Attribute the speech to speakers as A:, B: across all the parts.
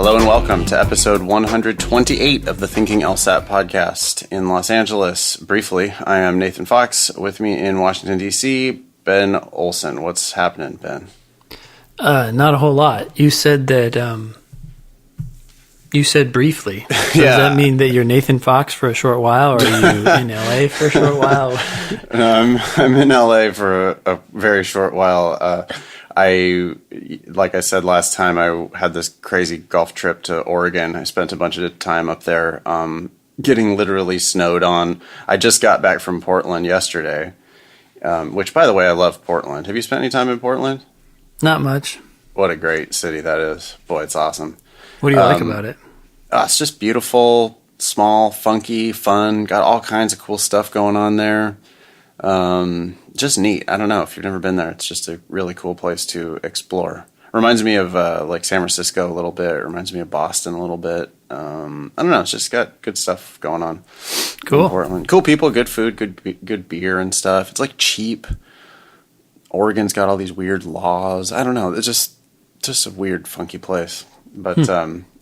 A: Hello and welcome to episode 128 of the Thinking LSAT podcast in Los Angeles. Briefly, I am Nathan Fox. With me in Washington, D.C., Ben Olson. What's happening, Ben?
B: Not a whole lot. You said that, you said briefly. So
A: Yeah.
B: Does that mean that you're Nathan Fox for a short while, or are you in LA for a short while?
A: I'm in LA for a very short while. Like I said last time, I had this crazy golf trip to Oregon. I spent a bunch of time up there, getting literally snowed on. I just got back from Portland yesterday, which, by the way, I love Portland. Have you spent any time in Portland?
B: Not much.
A: What a great city that is. Boy, it's awesome.
B: What do you like about it?
A: It's just beautiful, small, funky, fun. Got all kinds of cool stuff going on there. Just neat. I don't know if you've never been there. It's just a really cool place to explore. Reminds me of like San Francisco a little bit. It reminds me of Boston a little bit. I don't know. It's just got good stuff going on.
B: Cool.
A: In Portland. Cool people, good food, good beer and stuff. It's like cheap. Oregon's got all these weird laws. I don't know. It's just a weird, funky place. But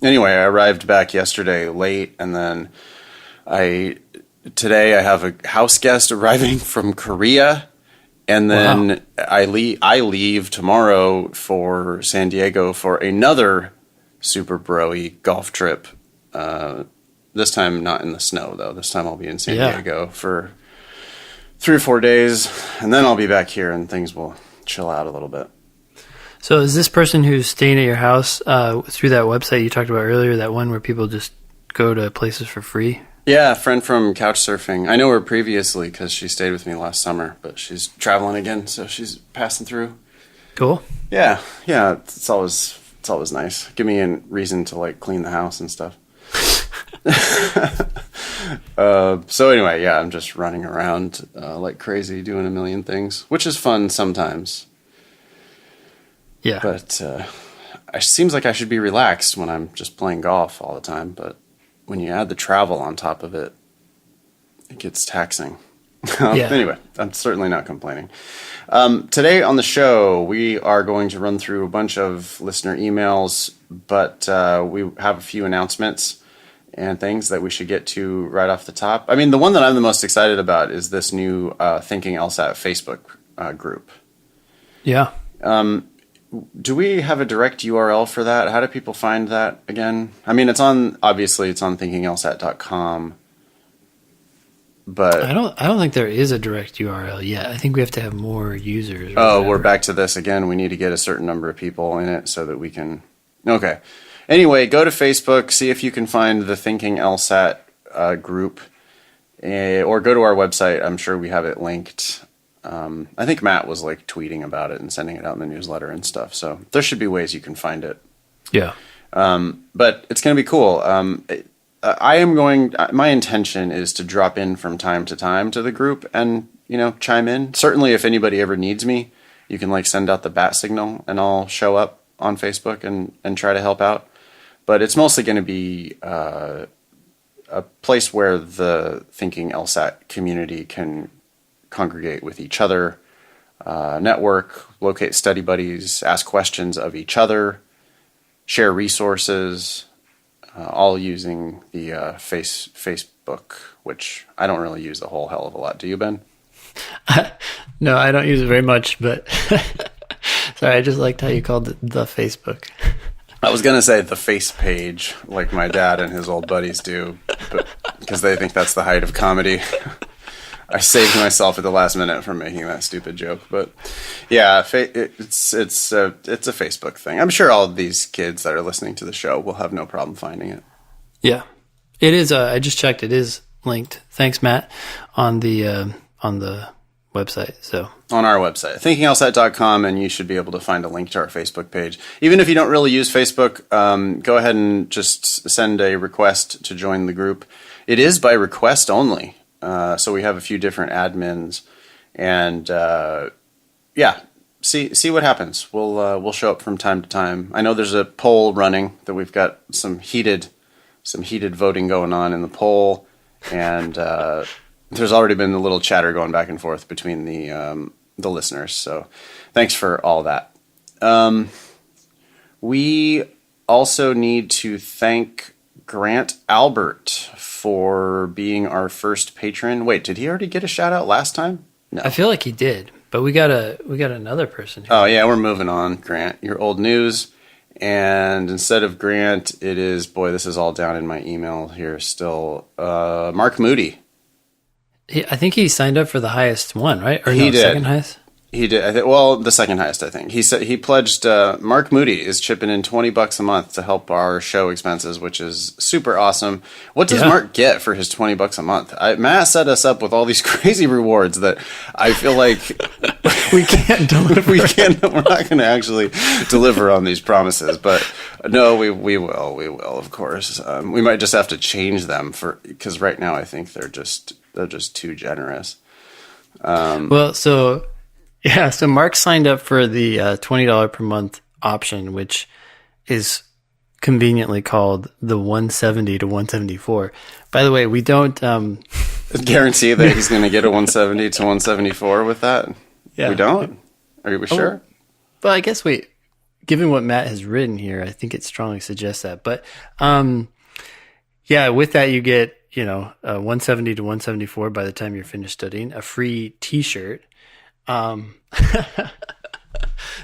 A: anyway, I arrived back yesterday late, and then today I have a house guest arriving from Korea, and then wow. I leave tomorrow for San Diego for another super bro-y golf trip. This time not in the snow, though. This time I'll be in San Diego for 3 or 4 days, and then I'll be back here, and things will chill out a little bit.
B: So is this person who's staying at your house through that website you talked about earlier, that one where people just go to places for free?
A: Yeah, a friend from Couchsurfing. I know her previously because she stayed with me last summer, but she's traveling again, so she's passing through.
B: Cool.
A: Yeah, it's always nice. Give me a reason to like clean the house and stuff. So anyway, yeah, I'm just running around like crazy, doing a million things, which is fun sometimes.
B: Yeah.
A: But it seems like I should be relaxed when I'm just playing golf all the time. But when you add the travel on top of it, it gets taxing.
B: Yeah.
A: Anyway, I'm certainly not complaining. Today on the show, we are going to run through a bunch of listener emails, but we have a few announcements and things that we should get to right off the top. I mean, the one that I'm the most excited about is this new Thinking LSAT Facebook group.
B: Yeah.
A: Do we have a direct URL for that? How do people find that again? I mean, obviously it's on thinkinglsat.com, but
B: I don't think there is a direct URL yet. I think we have to have more users.
A: Oh, we're back to this again. We need to get a certain number of people in it so that we can. Okay. Anyway, go to Facebook, see if you can find the Thinking LSAT group, or go to our website. I'm sure we have it linked. I think Matt was like tweeting about it and sending it out in the newsletter and stuff. So there should be ways you can find it.
B: Yeah.
A: But it's going to be cool. My intention is to drop in from time to time to the group and, chime in. Certainly if anybody ever needs me, you can like send out the bat signal and I'll show up on Facebook and try to help out. But it's mostly going to be, a place where the Thinking LSAT community can congregate with each other, network, locate study buddies, ask questions of each other, share resources, all using the Facebook, which I don't really use a whole hell of a lot. Do you, Ben?
B: No, I don't use it very much, but sorry, I just liked how you called it the Facebook.
A: I was going to say the face page, like my dad and his old buddies do, because they think that's the height of comedy. I saved myself at the last minute from making that stupid joke, but yeah, it's a Facebook thing. I'm sure all of these kids that are listening to the show will have no problem finding it.
B: Yeah, it is. I just checked; it is linked. Thanks, Matt, on the website. So
A: on our website, thinkinglsat.com, and you should be able to find a link to our Facebook page. Even if you don't really use Facebook, go ahead and just send a request to join the group. It is by request only. So we have a few different admins, and see what happens. We'll show up from time to time. I know there's a poll running that we've got some heated voting going on in the poll, and there's already been a little chatter going back and forth between the listeners. So thanks for all that. We also need to thank Grant Albert for being our first patron. Wait, did he already get a shout out last time? No.
B: I feel like he did, but we got another person.
A: Oh yeah, we're moving on. Grant, you're old news. And instead of Grant, it is, boy, this is all down in my email here still, Mark Moody.
B: I think he signed up for the highest one, right? Or
A: he did.
B: Second highest?
A: He did. Well, the second highest, I think. He said he pledged. Mark Moody is chipping in $20 a month to help our show expenses, which is super awesome. What does Mark get for his $20 a month? Matt set us up with all these crazy rewards that I feel like
B: we can't deliver.
A: We're not going to actually deliver on these promises, but no, we will, of course. We might just have to change them because right now I think they're just too generous.
B: Yeah, so Mark signed up for the $20 per month option, which is conveniently called the 170 to 174. By the way, we don't
A: guarantee that he's going to get a 170 to 174 with that. Yeah. We don't? Are we sure?
B: Well, I guess given what Matt has written here, I think it strongly suggests that. But yeah, with that you get, a 170 to 174 by the time you're finished studying, a free t-shirt.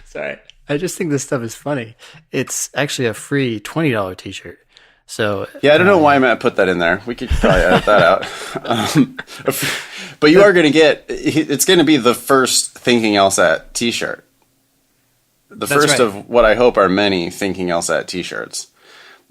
B: Sorry, I just think this stuff is funny. It's actually a free $20 t-shirt. So
A: yeah, I don't know why Matt put that in there. We could probably edit that out. But you are going to get, it's going to be the first Thinking LSAT t-shirt. That's first of what I hope are many Thinking LSAT t-shirts.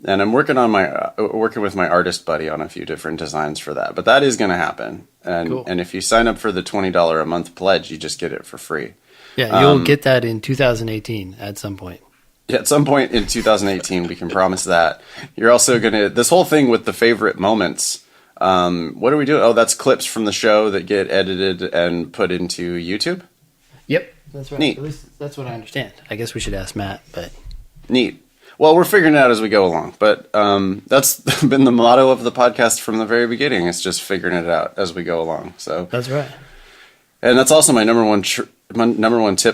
A: And I'm working with my artist buddy on a few different designs for that. But that is going to happen. And cool. And if you sign up for the $20 a month pledge, you just get it for free.
B: Yeah, you'll get that in 2018 at some point.
A: Yeah, at some point in 2018, we can promise that. You're also going to, this whole thing with the favorite moments, what are we doing? Oh, that's clips from the show that get edited and put into YouTube?
B: Yep, that's right.
A: Neat.
B: At least that's what I understand. I guess we should ask Matt, but...
A: Neat. Well, we're figuring it out as we go along, but that's been the motto of the podcast from the very beginning. It's just figuring it out as we go along. So
B: that's right,
A: and that's also my number one tip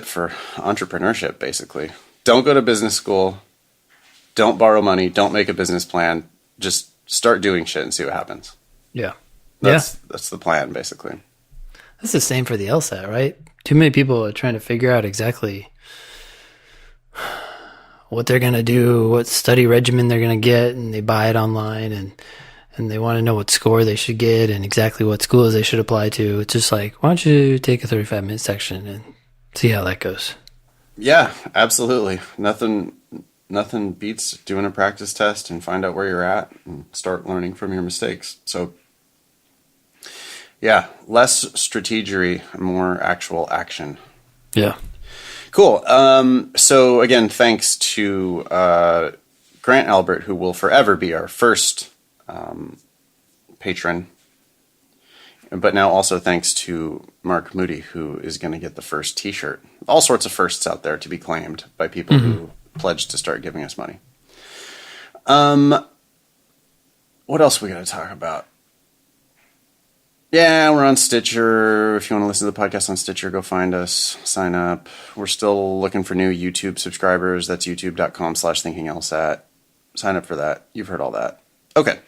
A: for entrepreneurship. Basically, don't go to business school, don't borrow money, don't make a business plan. Just start doing shit and see what happens.
B: Yeah,
A: that's the plan, basically.
B: That's the same for the LSAT, right? Too many people are trying to figure out exactly what they're going to do, what study regimen they're going to get, and they buy it online, and they want to know what score they should get and exactly what schools they should apply to. It's just like, why don't you take a 35-minute section and see how that goes? Yeah,
A: absolutely. Nothing beats doing a practice test and find out where you're at and start learning from your mistakes. So, yeah, less strategery, more actual action.
B: Yeah.
A: Cool. So again, thanks to Grant Albert, who will forever be our first patron. But now also thanks to Mark Moody, who is going to get the first t-shirt. All sorts of firsts out there to be claimed by people who pledged to start giving us money. What else we got to talk about? Yeah, we're on Stitcher. If you want to listen to the podcast on Stitcher, go find us, sign up. We're still looking for new YouTube subscribers. That's youtube.com/thinkinglsat. Sign up for that. You've heard all that. Okay.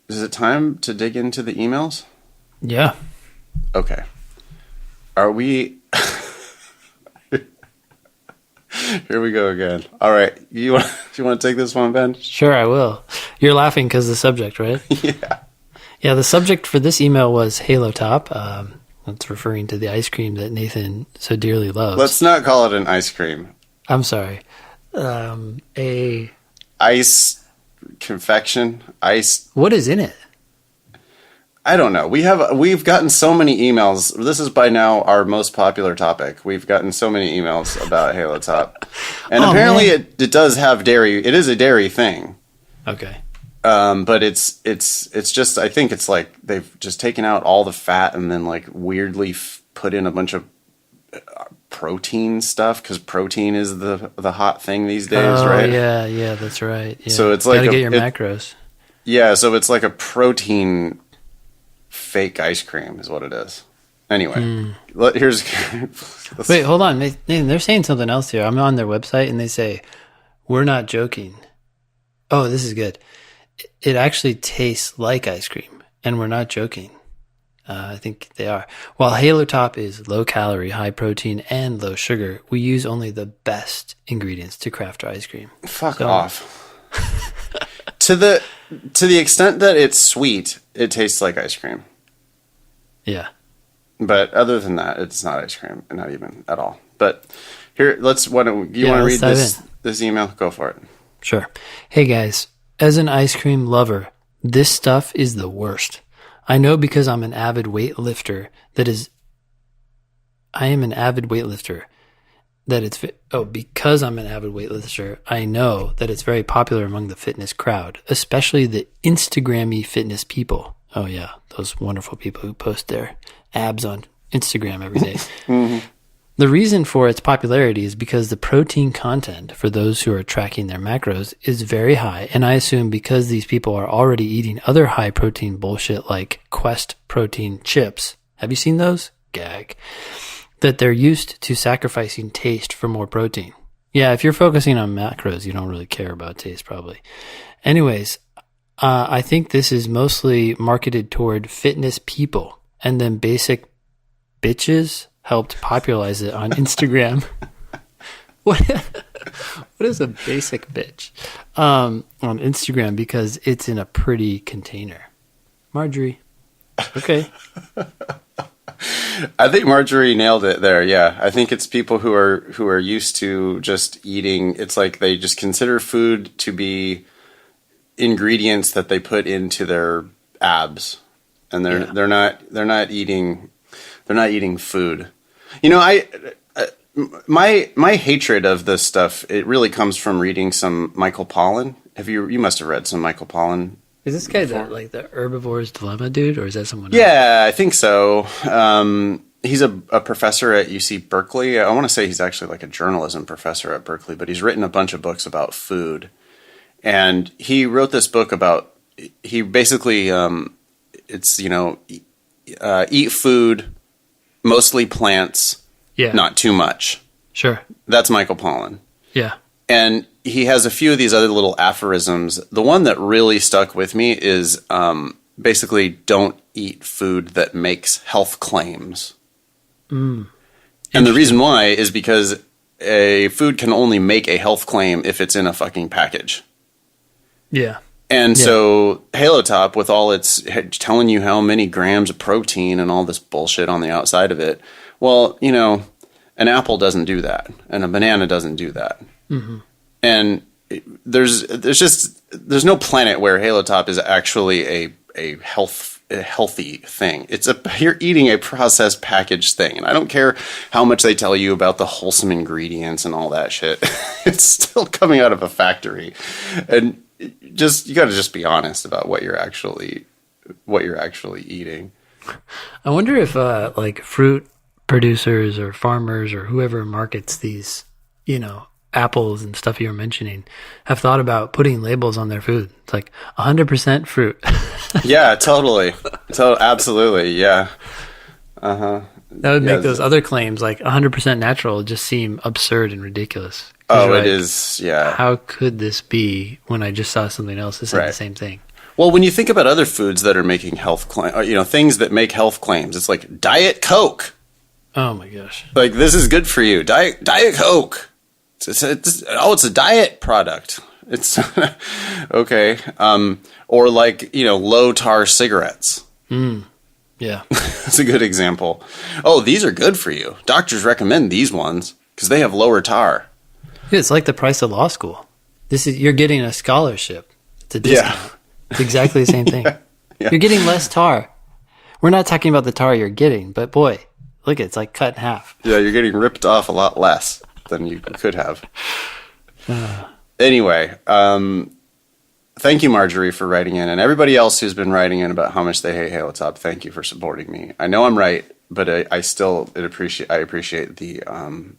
A: Is it time to dig into the emails?
B: Yeah.
A: Okay. Are we... Here we go again. All right. Do you want to take this one, Ben?
B: Sure, I will. You're laughing because of the subject, right?
A: Yeah.
B: Yeah, the subject for this email was Halo Top. That's referring to the ice cream that Nathan so dearly loves.
A: Let's not call it an ice cream.
B: I'm sorry. A...
A: Ice confection? Ice...
B: What is in it?
A: I don't know. We've gotten so many emails. This is by now our most popular topic. We've gotten so many emails about Halo Top. And apparently it does have dairy. It is a dairy thing.
B: Okay.
A: But it's just, I think it's like they've just taken out all the fat and then like weirdly put in a bunch of protein stuff, because protein is the hot thing these days, right?
B: Yeah, that's right. Yeah.
A: So it's like
B: gotta get your macros.
A: Yeah, so it's like a protein fake ice cream is what it is. Anyway, here's...
B: Wait, hold on. Nathan, they're saying something else here. I'm on their website and they say, we're not joking. Oh, this is good. It actually tastes like ice cream, and we're not joking. I think they are. While Halo Top is low calorie, high protein, and low sugar, we use only the best ingredients to craft our ice cream.
A: Fuck off. To the extent that it's sweet, it tastes like ice cream.
B: Yeah.
A: But other than that, it's not ice cream, not even at all. But here, let's want to read this email? Go for it.
B: Sure. Hey guys, as an ice cream lover, this stuff is the worst. I know because I'm an avid weightlifter because I'm an avid weightlifter, I know that it's very popular among the fitness crowd, especially the Instagrammy fitness people. Oh yeah, those wonderful people who post their abs on Instagram every day. Mm-hmm. The reason for its popularity is because the protein content for those who are tracking their macros is very high, and I assume because these people are already eating other high protein bullshit like Quest protein chips. Have you seen those? Gag. That they're used to sacrificing taste for more protein. Yeah, if you're focusing on macros, you don't really care about taste probably. Anyways, I think this is mostly marketed toward fitness people, and then basic bitches helped popularize it on Instagram. What is a basic bitch? On Instagram, because it's in a pretty container. Marjory. Okay.
A: I think Marjory nailed it there. Yeah. I think it's people who are used to just eating. It's like they just consider food to be ingredients that they put into their abs, and they're not eating food. You know, my hatred of this stuff, it really comes from reading some Michael Pollan. You must have read some Michael Pollan.
B: Is this guy the herbivore's dilemma dude, or is that someone else?
A: Yeah, I think so. He's a professor at UC Berkeley. I want to say he's actually like a journalism professor at Berkeley, but he's written a bunch of books about food. And he wrote this book about, he basically, it's, eat food, mostly plants, not too much.
B: Sure.
A: That's Michael Pollan.
B: Yeah.
A: And he has a few of these other little aphorisms. The one that really stuck with me is basically don't eat food that makes health claims. And the reason why is because a food can only make a health claim if it's in a fucking package. Yeah. And so Halo Top, with all its telling you how many grams of protein and all this bullshit on the outside of it, well, an apple doesn't do that, and a banana doesn't do that. Mm-hmm. And there's no planet where Halo Top is actually a healthy thing. You're eating a processed packaged thing, and I don't care how much they tell you about the wholesome ingredients and all that shit. It's still coming out of a factory, and you got to just be honest about what you're actually eating.
B: I wonder if like fruit producers or farmers or whoever markets these, apples and stuff you were mentioning, have thought about putting labels on their food. It's like 100% fruit. Yeah,
A: totally. Absolutely. Yeah.
B: Uh-huh. That would make those other claims like 100% natural just seem absurd and ridiculous.
A: Oh, it is. Yeah.
B: How could this be when I just saw something else that said the same thing?
A: Well, when you think about other foods that are making health claims, things that make health claims, it's like Diet Coke.
B: Oh my gosh.
A: Like, this is good for you. Diet Coke. It's a diet product. It's okay. Or like, low tar cigarettes.
B: Yeah.
A: That's a good example. Oh, these are good for you. Doctors recommend these ones because they have lower tar.
B: Yeah, it's like the price of law school. You're getting a scholarship. It's a discount. Yeah. It's exactly the same thing. Yeah. You're getting less tar. We're not talking about the tar you're getting, but boy, look, it's like cut in half.
A: Yeah, you're getting ripped off a lot less than you could have. Anyway, thank you, Marjory, for writing in, and everybody else who's been writing in about how much they hate Halo Top. Thank you for supporting me. I know I'm right, but I appreciate the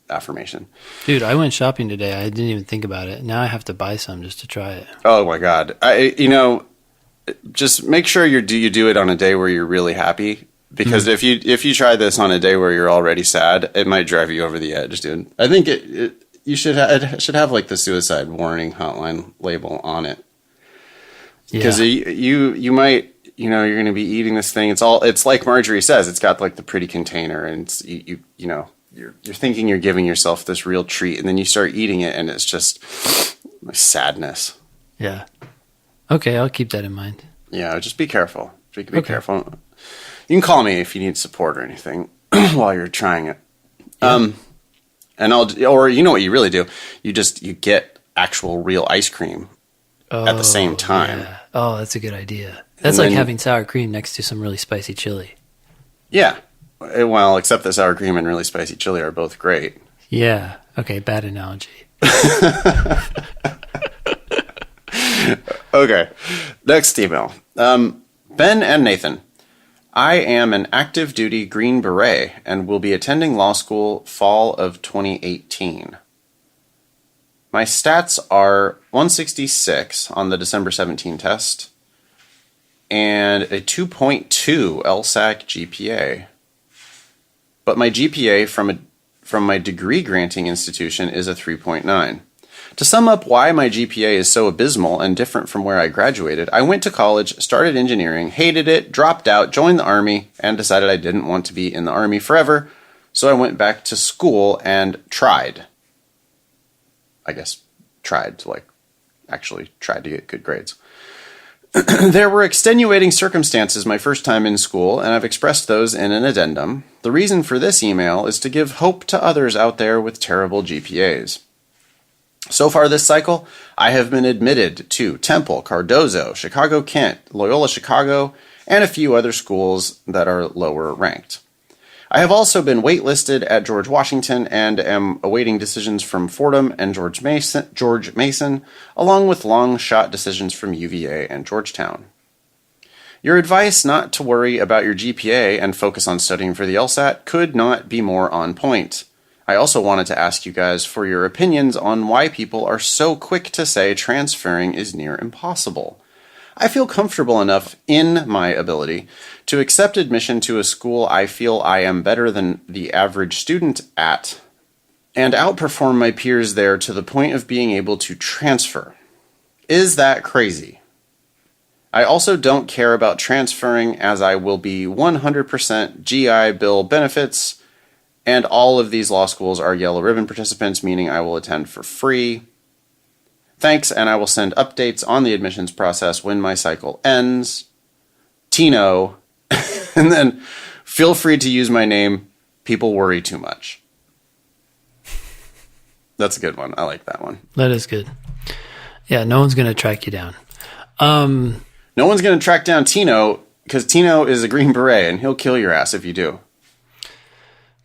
A: affirmation.
B: Dude, I went shopping today. I didn't even think about it. Now I have to buy some just to try it.
A: Oh my God! Just make sure you do it on a day where you're really happy, Because if you try this on a day where you're already sad, it might drive you over the edge, dude. I think it should have like the suicide warning hotline label on it. Because you might, you're going to be eating this thing. It's like Marjory says, it's got like the pretty container, and it's, you're thinking you're giving yourself this real treat, and then you start eating it, and it's just sadness.
B: Yeah. Okay, I'll keep that in mind.
A: Yeah, just be careful. Be careful. You can call me if you need support or anything while you're trying it. Yeah. Or you know what you really do? You get actual real ice cream at the same time.
B: Yeah. Oh, that's a good idea. That's like having sour cream next to some really spicy chili.
A: Yeah. Well, except that sour cream and really spicy chili are both great.
B: Yeah. Okay, bad analogy.
A: Okay. Next email. Ben and Nathan. I am an active duty Green Beret and will be attending law school fall of 2018. My stats are 166 on the December 17 test and a 2.2 LSAC GPA. But my GPA from my degree granting institution is a 3.9. To sum up why my GPA is so abysmal and different from where I graduated, I went to college, started engineering, hated it, dropped out, joined the Army, and decided I didn't want to be in the Army forever, so I went back to school and tried. I guess tried to get good grades. There were extenuating circumstances my first time in school, and I've expressed those in an addendum. The reason for this email is to give hope to others out there with terrible GPAs. So far this cycle, I have been admitted to Temple, Cardozo, Chicago Kent, Loyola Chicago, and a few other schools that are lower ranked. I have also been waitlisted at George Washington and am awaiting decisions from Fordham and George Mason, along with long shot decisions from UVA and Georgetown. Your advice not to worry about your GPA and focus on studying for the LSAT could not be more on point. I also wanted to ask you guys for your opinions on why people are so quick to say transferring is near impossible. I feel comfortable enough in my ability to accept admission to a school I feel I am better than the average student at, and outperform my peers there to the point of being able to transfer. Is that crazy? I also don't care about transferring, as I will be 100% GI Bill benefits, and all of these law schools are yellow ribbon participants, meaning I will attend for free. Thanks, and I will send updates on the admissions process when my cycle ends. Tino. And then feel free to use my name. People worry too much. That's a good one. I like that one.
B: That is good. Yeah, no one's going to track you down.
A: No one's going to track down Tino, because Tino is a Green Beret, and he'll kill your ass if you do.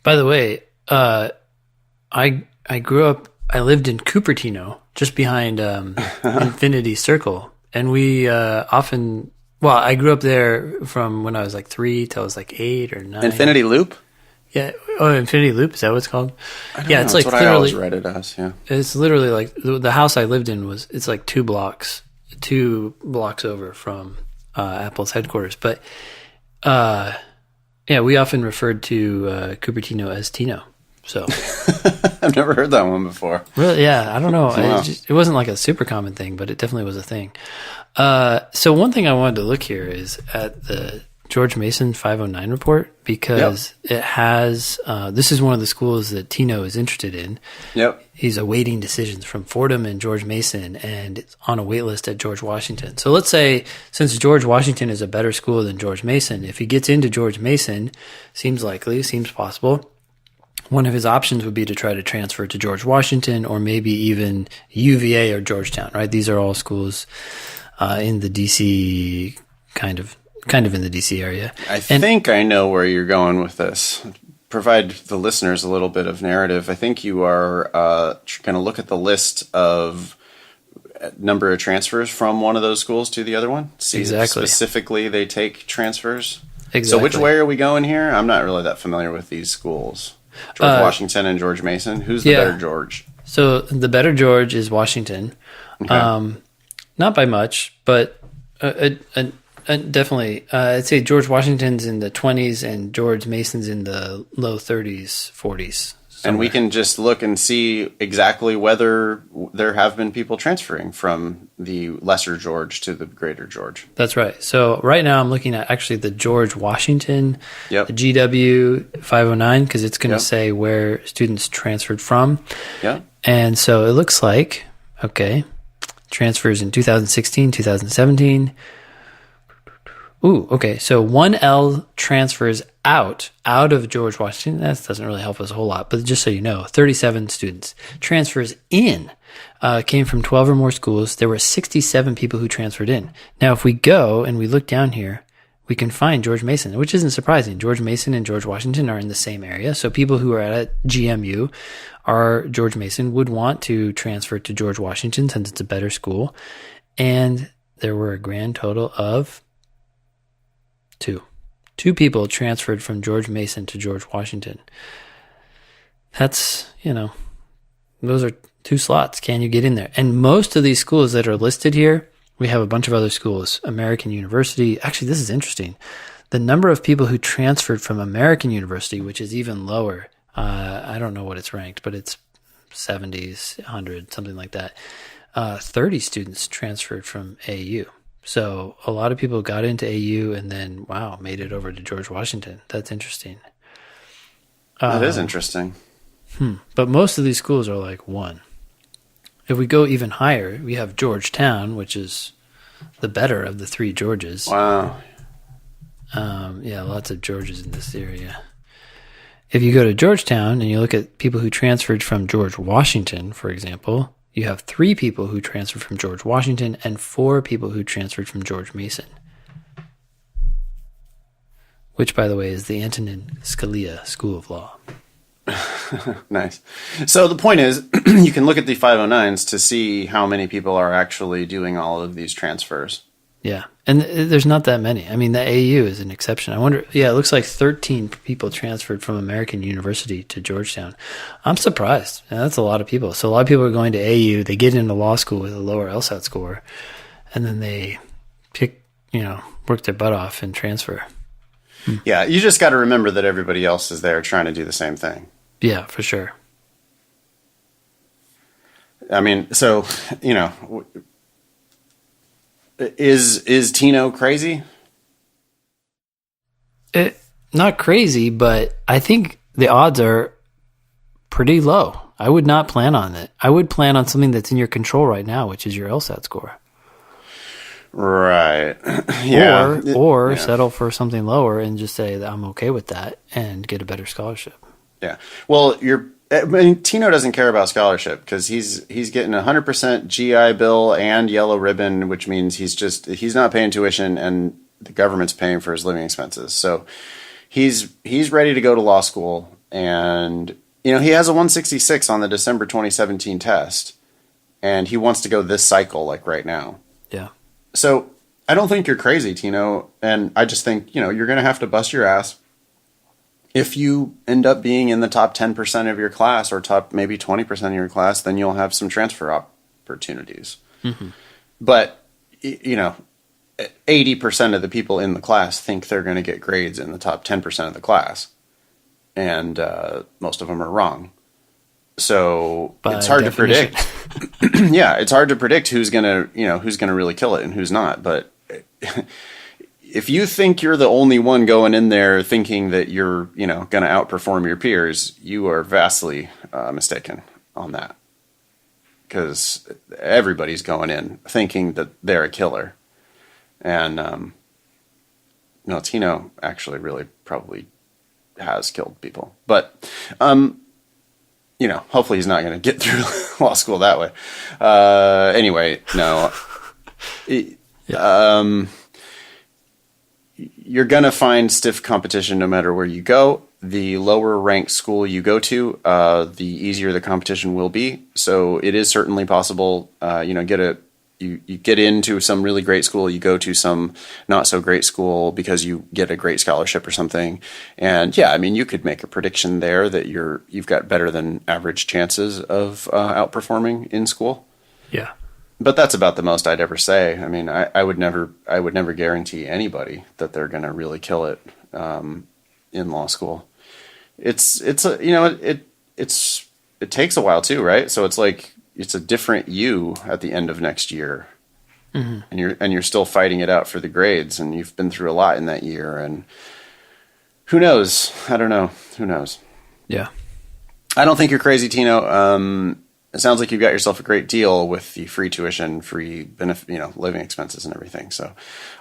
B: By the way, I lived in Cupertino, just behind Infinity Circle, and we I grew up there from when I was like 3 till I was like 8 or 9.
A: Infinity Loop?
B: Yeah. Oh, Infinity Loop, is that what it's called?
A: I don't know.
B: It's
A: like
B: like
A: what
B: literally,
A: I always read it as, yeah.
B: It's literally like the house I lived in it's like 2 blocks over from Apple's headquarters. But we often referred to Cupertino as Tino. So
A: I've never heard that one before.
B: Really? Yeah, I don't know.
A: Wow.
B: It wasn't like a super common thing, but it definitely was a thing. So one thing I wanted to look here is at the George Mason 509 report, because it has, this is one of the schools that Tino is interested in.
A: Yep.
B: He's awaiting decisions from Fordham and George Mason, and it's on a wait list at George Washington. So let's say, since George Washington is a better school than George Mason, if he gets into George Mason, seems likely, seems possible, one of his options would be to try to transfer to George Washington or maybe even UVA or Georgetown, right? These are all schools in the DC, kind of in the DC area. I
A: think I know where you're going with this. Provide the listeners a little bit of narrative. I think you are going to look at the list of number of transfers from one of those schools to the other one. See
B: exactly.
A: If specifically they take transfers.
B: Exactly.
A: So which way are we going here? I'm not really that familiar with these schools. George Washington and George Mason. Who's the better George?
B: So the better George is Washington. Okay. Not by much, but Definitely. I'd say George Washington's in the 20s and George Mason's in the low 30s, 40s.
A: And we can just look and see exactly whether there have been people transferring from the lesser George to the greater George.
B: That's right. So right now I'm looking at actually the George Washington,
A: Yep.
B: the GW 509, because it's going to
A: Yep.
B: say where students transferred from.
A: Yeah.
B: And so it looks like, okay, transfers in 2016, 2017. Ooh, okay. So 1L transfers out of George Washington. That doesn't really help us a whole lot, but just so you know, 37 students. Transfers in came from 12 or more schools. There were 67 people who transferred in. Now, if we go and we look down here, we can find George Mason, which isn't surprising. George Mason and George Washington are in the same area. So people who are at GMU are George Mason would want to transfer to George Washington since it's a better school. And there were a grand total of two people transferred from George Mason to George Washington. That's, those are 2 slots. Can you get in there? And most of these schools that are listed here, we have a bunch of other schools. American University. Actually, this is interesting. The number of people who transferred from American University, which is even lower, I don't know what it's ranked, but it's 70s, 100, something like that. 30 students transferred from AU. So a lot of people got into AU and then, wow, made it over to George Washington. That's interesting.
A: That is interesting.
B: But most of these schools are like 1. If we go even higher, we have Georgetown, which is the better of the 3 Georges.
A: Wow.
B: Yeah, lots of Georges in this area. If you go to Georgetown and you look at people who transferred from George Washington, for example, you have 3 people who transferred from George Washington and 4 people who transferred from George Mason. Which, by the way, is the Antonin Scalia School of Law.
A: Nice. So the point is, you can look at the 509s to see how many people are actually doing all of these transfers.
B: Yeah, and there's not that many. I mean, the AU is an exception. I wonder, it looks like 13 people transferred from American University to Georgetown. I'm surprised. That's a lot of people. So a lot of people are going to AU, they get into law school with a lower LSAT score, and then they work their butt off and transfer.
A: Yeah, you just got to remember that everybody else is there trying to do the same thing.
B: Yeah, for sure.
A: I mean, so, is Tino crazy?
B: Not crazy, but I think the odds are pretty low. I would not plan on it. I would plan on something that's in your control right now, which is your LSAT score.
A: Right. Yeah.
B: Or settle for something lower and just say that I'm okay with that and get a better scholarship.
A: Yeah. Well, Tino doesn't care about scholarship because he's getting 100% GI Bill and yellow ribbon, which means he's not paying tuition and the government's paying for his living expenses. So he's ready to go to law school, and he has a 166 on the December 2017 test, and he wants to go this cycle, like right now.
B: Yeah.
A: So I don't think you're crazy, Tino, and I just think you're going to have to bust your ass. If you end up being in the top 10% of your class or top maybe 20% of your class, then you'll have some transfer opportunities. Mm-hmm. But, 80% of the people in the class think they're going to get grades in the top 10% of the class. And most of them are wrong. So it's hard to predict. Yeah, it's hard to predict who's going to really kill it and who's not. But if you think you're the only one going in there thinking that you're, going to outperform your peers, you are vastly mistaken on that. Because everybody's going in thinking that they're a killer. And, Tino actually really probably has killed people. But, hopefully he's not going to get through law school that way. Anyway, no. You're going to find stiff competition no matter where you go. The lower ranked school you go to, the easier the competition will be. So it is certainly possible, you get into some really great school, you go to some not so great school because you get a great scholarship or something. And you could make a prediction there that you've got better than average chances of outperforming in school.
B: Yeah.
A: But that's about the most I'd ever say. I mean, I would never guarantee anybody that they're going to really kill it in law school. It's it takes a while too, right? So it's like it's a different you at the end of next year, and you're still fighting it out for the grades, and you've been through a lot in that year, and who knows? I don't know. Who knows?
B: Yeah,
A: I don't think you're crazy, Tino. It sounds like you've got yourself a great deal with the free tuition, free benefit, living expenses and everything. So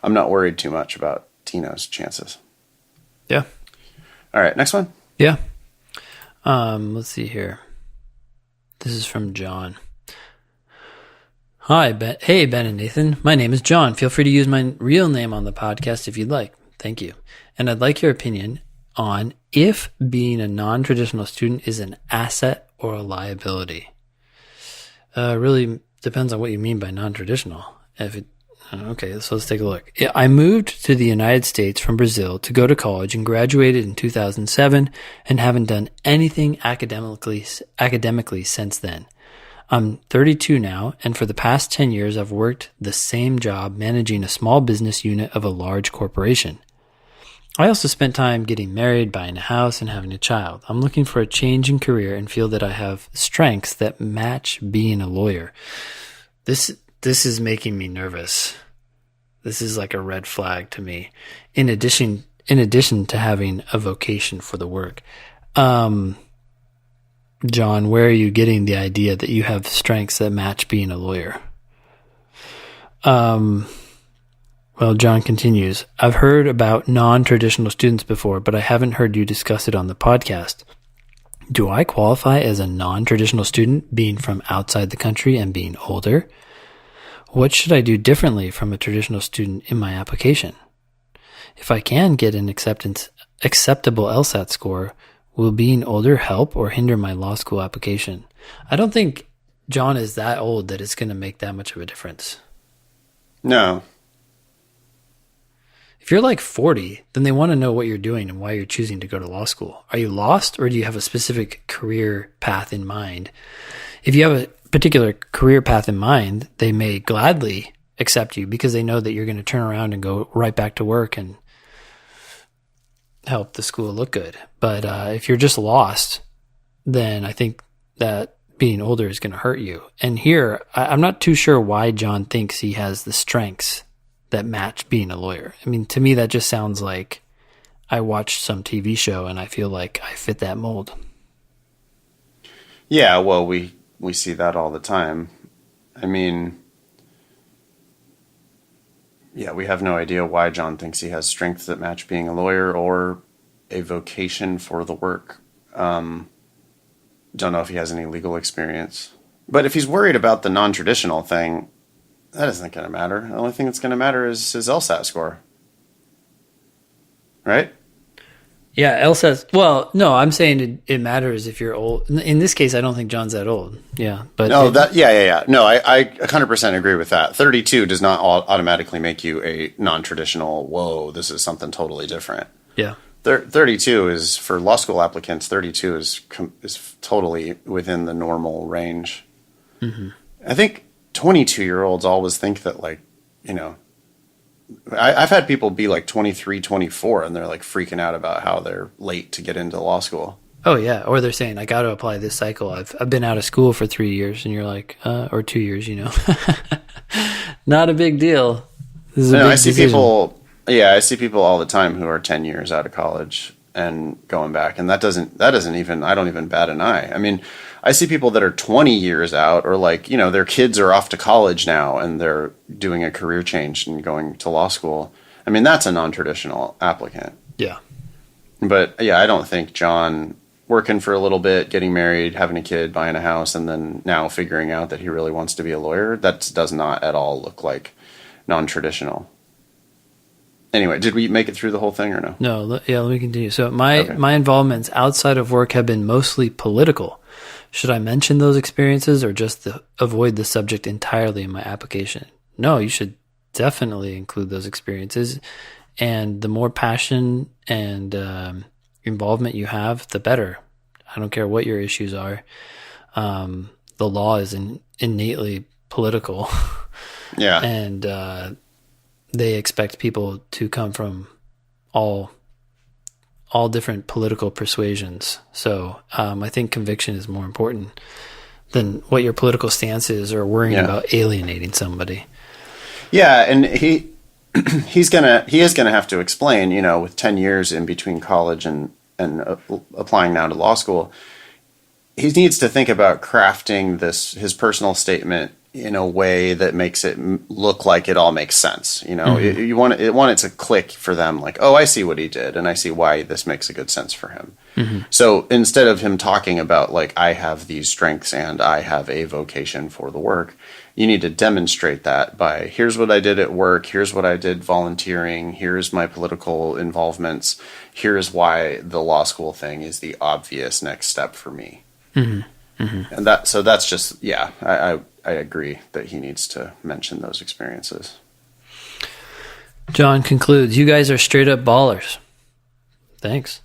A: I'm not worried too much about Tino's chances.
B: Yeah.
A: All right, next one.
B: Yeah. Let's see here. This is from John. Hi, Ben. Hey, Ben and Nathan. My name is John. Feel free to use my real name on the podcast if you'd like. Thank you. And I'd like your opinion on if being a non-traditional student is an asset or a liability. Really depends on what you mean by non-traditional. Okay, so let's take a look. I moved to the United States from Brazil to go to college and graduated in 2007 and haven't done anything academically since then. I'm 32 now, and for the past 10 years, I've worked the same job managing a small business unit of a large corporation. I also spent time getting married, buying a house, and having a child. I'm looking for a change in career and feel that I have strengths that match being a lawyer. This is making me nervous. This is like a red flag to me. In addition to having a vocation for the work. John, where are you getting the idea that you have strengths that match being a lawyer? Well, John continues, I've heard about non-traditional students before, but I haven't heard you discuss it on the podcast. Do I qualify as a non-traditional student, being from outside the country and being older? What should I do differently from a traditional student in my application? If I can get an acceptable LSAT score, will being older help or hinder my law school application? I don't think John is that old that it's going to make that much of a difference.
A: No.
B: If you're like 40, then they want to know what you're doing and why you're choosing to go to law school. Are you lost, or do you have a specific career path in mind? If you have a particular career path in mind, they may gladly accept you because they know that you're going to turn around and go right back to work and help the school look good. But if you're just lost, then I think that being older is going to hurt you. And here, I'm not too sure why John thinks he has the strengths that match being a lawyer. I mean, to me, that just sounds like I watched some TV show and I feel like I fit that mold.
A: Yeah, well, we see that all the time. I mean, yeah, we have no idea why John thinks he has strengths that match being a lawyer or a vocation for the work. Don't know if he has any legal experience. But if he's worried about the non-traditional thing, that isn't going to matter. The only thing that's going to matter is his LSAT score. Right?
B: Yeah, LSAT. Well, no, I'm saying it matters if you're old. In this case, I don't think John's that old. Yeah, but
A: no, yeah. No, I 100% agree with that. 32 does not automatically make you a non-traditional. Whoa, this is something totally different.
B: Yeah,
A: 32 is for law school applicants. 32 is totally within the normal range. Mm-hmm. I think 22-year-olds always think that, like, I've had people be like 23, 24, and they're like freaking out about how they're late to get into law school.
B: Oh yeah, or they're saying I got to apply this cycle. I've been out of school for 3 years, and you're like, or 2 years, Not a big deal. This is a big
A: I see
B: decision.
A: people. Yeah, I see people all the time who are 10 years out of college and going back, and that doesn't even, I don't even bat an eye. I mean, I see people that are 20 years out, or like, their kids are off to college now and they're doing a career change and going to law school. I mean, that's a non-traditional applicant.
B: Yeah.
A: But yeah, I don't think John working for a little bit, getting married, having a kid, buying a house, and then now figuring out that he really wants to be a lawyer, that does not at all look like non-traditional. Anyway, did we make it through the whole thing or no?
B: No, let me continue. So my involvements outside of work have been mostly political. Should I mention those experiences or just avoid the subject entirely in my application? No, you should definitely include those experiences. And the more passion and involvement you have, the better. I don't care what your issues are. The law is innately political.
A: Yeah.
B: And they expect people to come from all different political persuasions. So I think conviction is more important than what your political stance is or worrying about alienating somebody.
A: Yeah, and he is gonna have to explain, with 10 years in between college and applying now to law school, he needs to think about crafting his personal statement in a way that makes it look like it all makes sense. You want it to click for them, like, oh, I see what he did, and I see why this makes a good sense for him. Mm-hmm. So instead of him talking about, like, I have these strengths and I have a vocation for the work, you need to demonstrate that by, here's what I did at work, here's what I did volunteering, here's my political involvements, here's why the law school thing is the obvious next step for me. Mm-hmm. Mm-hmm. And that's just, I agree that he needs to mention those experiences.
B: John concludes, you guys are straight up ballers. Thanks.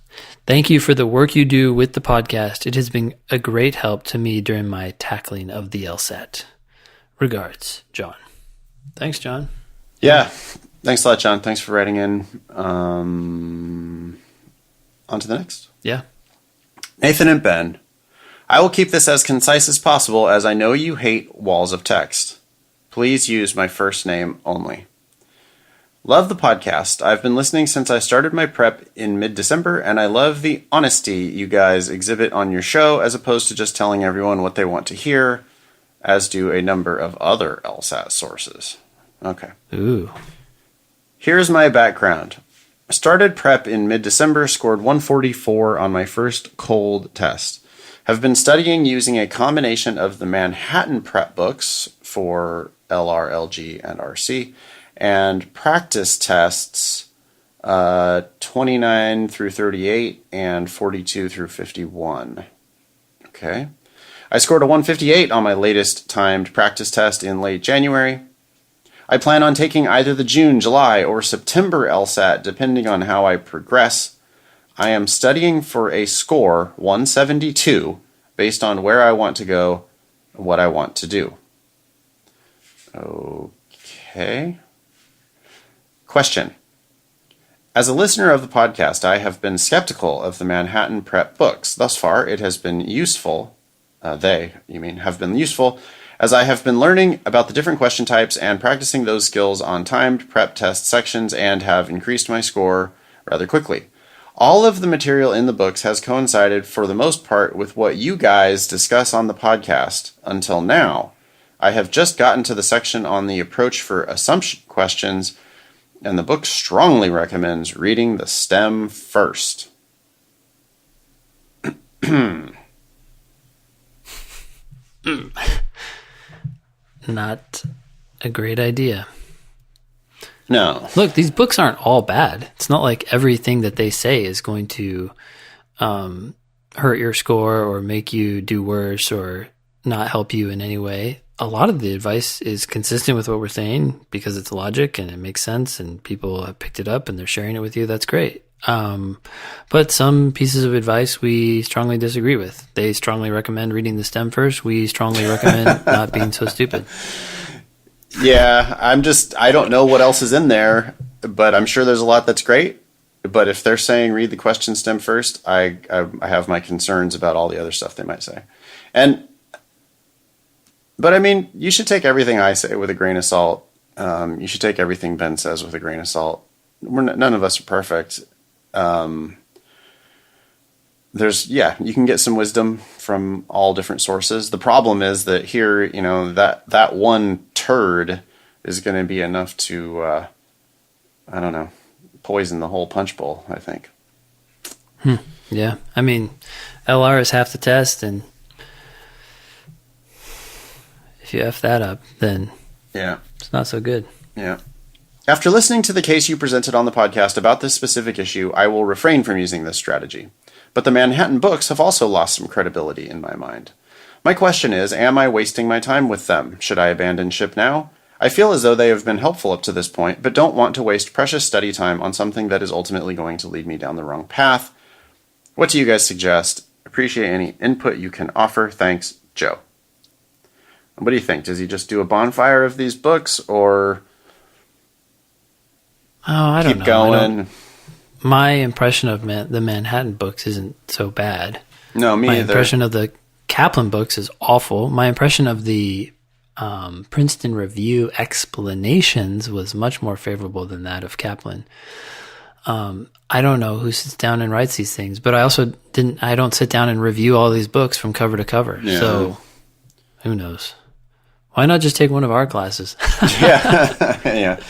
B: Thank you for the work you do with the podcast. It has been a great help to me during my tackling of the LSAT. Regards, John. Thanks, John.
A: Yeah. Thanks a lot, John. Thanks for writing in. On to the next.
B: Yeah.
A: Nathan and Ben. I will keep this as concise as possible, as I know you hate walls of text. Please use my first name only. Love the podcast. I've been listening since I started my prep in mid-December, and I love the honesty you guys exhibit on your show, as opposed to just telling everyone what they want to hear, as do a number of other LSAT sources. Okay.
B: Ooh.
A: Here's my background. I started prep in mid-December, scored 144 on my first cold test. Have been studying using a combination of the Manhattan prep books for LR, LG, and RC, and practice tests 29 through 38 and 42 through 51. Okay. I scored a 158 on my latest timed practice test in late January. I plan on taking either the June, July, or September LSAT, depending on how I progress. I am studying for a score 172 based on where I want to go and what I want to do. Okay. Question. As a listener of the podcast, I have been skeptical of the Manhattan prep books. Thus far, it has been useful. Have been useful, as I have been learning about the different question types and practicing those skills on timed prep test sections and have increased my score rather quickly. All of the material in the books has coincided for the most part with what you guys discuss on the podcast until now. I have just gotten to the section on the approach for assumption questions, and the book strongly recommends reading the stem first.
B: Not a great idea.
A: No.
B: Look, these books aren't all bad. It's not like everything that they say is going to hurt your score or make you do worse or not help you in any way. A lot of the advice is consistent with what we're saying because it's logic and it makes sense and people have picked it up and they're sharing it with you. That's great. But some pieces of advice we strongly disagree with. They strongly recommend reading the stem first. We strongly recommend not being so stupid.
A: Yeah, I don't know what else is in there, but I'm sure there's a lot that's great. But if they're saying read the question stem first, I have my concerns about all the other stuff they might say. But I mean, you should take everything I say with a grain of salt. You should take everything Ben says with a grain of salt. None of us are perfect. You can get some wisdom from all different sources. The problem is that here, that one turd is going to be enough to, poison the whole Punchbowl, I think.
B: Yeah. I mean, LR is half the test, and if you F that up, then it's not so good.
A: Yeah. After listening to the case you presented on the podcast about this specific issue, I will refrain from using this strategy. But the Manhattan books have also lost some credibility in my mind. My question is, am I wasting my time with them? Should I abandon ship now? I feel as though they have been helpful up to this point, but don't want to waste precious study time on something that is ultimately going to lead me down the wrong path. What do you guys suggest? Appreciate any input you can offer. Thanks, Joe. What do you think? Does he just do a bonfire of these books, or
B: I don't
A: keep
B: know.
A: going?
B: My impression of the Manhattan books isn't so bad.
A: No, me
B: My
A: either.
B: impression of the Kaplan books is awful. My impression of the Princeton Review explanations was much more favorable than that of Kaplan. I don't know who sits down and writes these things, but I don't sit down and review all these books from cover to cover.
A: Yeah.
B: So who knows? Why not just take one of our classes?
A: Yeah.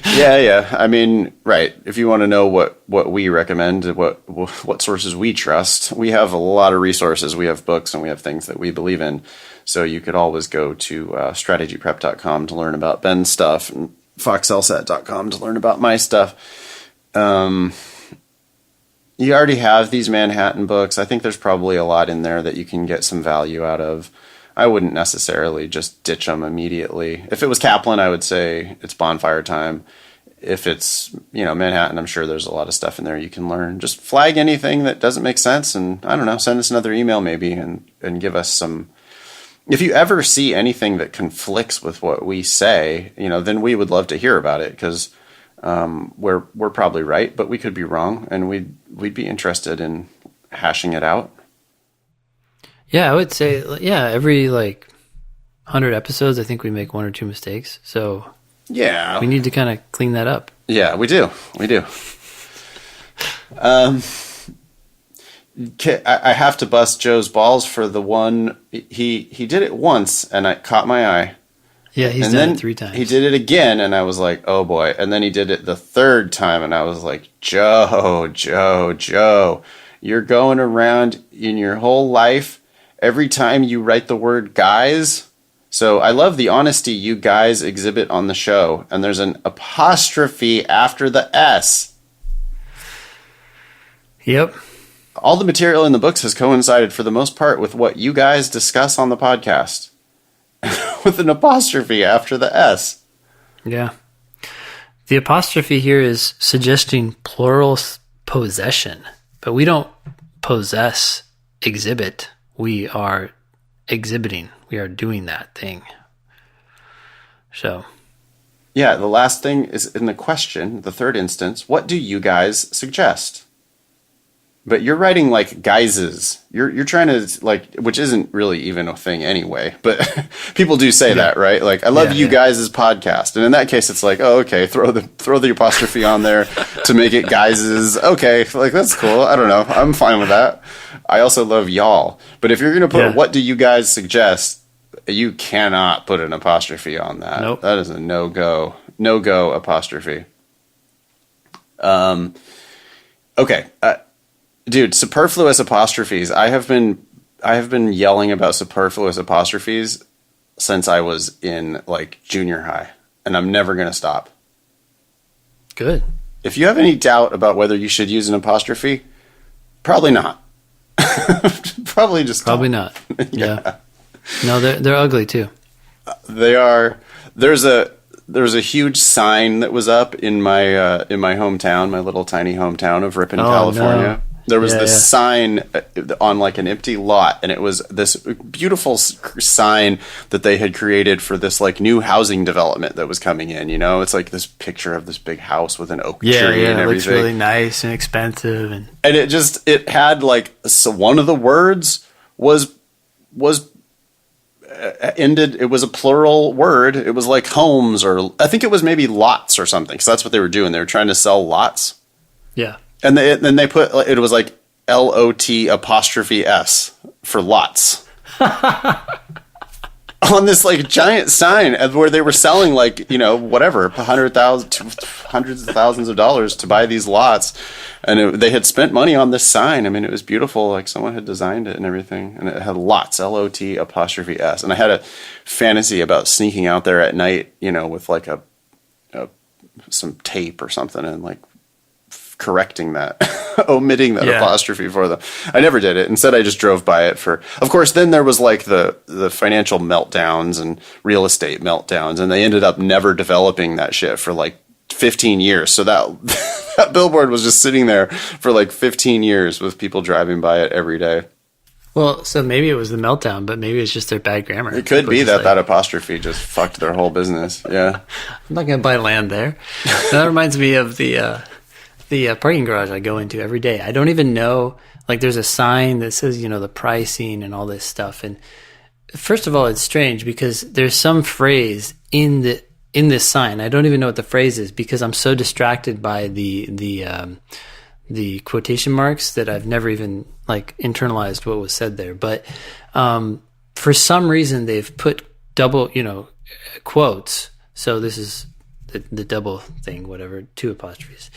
A: Yeah. I mean, right. If you want to know what we recommend, what sources we trust, we have a lot of resources. We have books and we have things that we believe in. So you could always go to strategyprep.com to learn about Ben's stuff, and foxlsat.com to learn about my stuff. You already have these Manhattan books. I think there's probably a lot in there that you can get some value out of. I wouldn't necessarily just ditch them immediately. If it was Kaplan, I would say it's bonfire time. If it's, Manhattan, I'm sure there's a lot of stuff in there you can learn. Just flag anything that doesn't make sense, and I don't know, send us another email maybe and give us some. If you ever see anything that conflicts with what we say, then we would love to hear about it, because we're probably right, but we could be wrong, and we'd be interested in hashing it out.
B: Yeah, I would say, every 100 episodes, I think we make one or two mistakes. So
A: yeah,
B: we need to kind of clean that up.
A: Yeah, we do. I have to bust Joe's balls for the one. He did it once, and it caught my eye.
B: Yeah, he's done it 3 times.
A: He did it again, and I was like, oh boy. And then he did it the 3rd time, and I was like, Joe, you're going around in your whole life, every time you write the word guys. So I love the honesty you guys exhibit on the show, and there's an apostrophe after the S.
B: Yep.
A: All the material in the books has coincided for the most part with what you guys discuss on the podcast. With an apostrophe after the S.
B: Yeah. The apostrophe here is suggesting plural possession, but we don't possess exhibit. We are exhibiting. We are doing that thing. So.
A: Yeah, the last thing is in the question, the 3rd instance, what do you guys suggest? But you're writing guises. You're trying to which isn't really even a thing anyway. But people do say that, right? I love you guys' podcast, and in that case, it's oh, okay, throw the apostrophe on there to make it guises. Okay, that's cool. I don't know. I'm fine with that. I also love y'all. But if you're gonna put what do you guys suggest, you cannot put an apostrophe on that.
B: Nope.
A: That is a no-go apostrophe. Okay. Dude, superfluous apostrophes. I have been yelling about superfluous apostrophes since I was in junior high, and I'm never going to stop.
B: Good.
A: If you have any doubt about whether you should use an apostrophe, probably not. Probably
B: not. Yeah. No, they're ugly too.
A: They are. There's a huge sign that was up in my hometown, my little tiny hometown of Ripon, California.
B: No.
A: There was this sign on an empty lot, and it was this beautiful sign that they had created for this new housing development that was coming in. It's this picture of this big house with an oak tree and everything.
B: It looks really nice and expensive, and
A: it had so one of the words was ended. It was a plural word. It was homes, or I think it was maybe lots or something. Because that's what they were doing. They were trying to sell lots.
B: Yeah.
A: And then they put, it was LOT' for lots. On this giant sign where they were selling whatever, hundreds of thousands of dollars to buy these lots. And they had spent money on this sign. I mean, it was beautiful. Someone had designed it and everything. And it had lots, LOT''. And I had a fantasy about sneaking out there at night, with some tape or something, and correcting that, omitting that apostrophe for them. I never did it. Instead, I just drove by it of course, then there was the financial meltdowns and real estate meltdowns, and they ended up never developing that shit for 15 years. So that billboard was just sitting there for 15 years with people driving by it every day.
B: Well, so maybe it was the meltdown, but maybe it's just their bad grammar.
A: It could be that apostrophe just fucked their whole business. Yeah.
B: I'm not going to buy land there. That reminds me of the parking garage I go into every day. I don't even know, like there's a sign that says, the pricing and all this stuff. And first of all, it's strange because there's some phrase in this sign. I don't even know what the phrase is because I'm so distracted by the quotation marks that I've never even internalized what was said there. But for some reason they've put double, quotes. So this is the double thing, whatever, 2 apostrophes.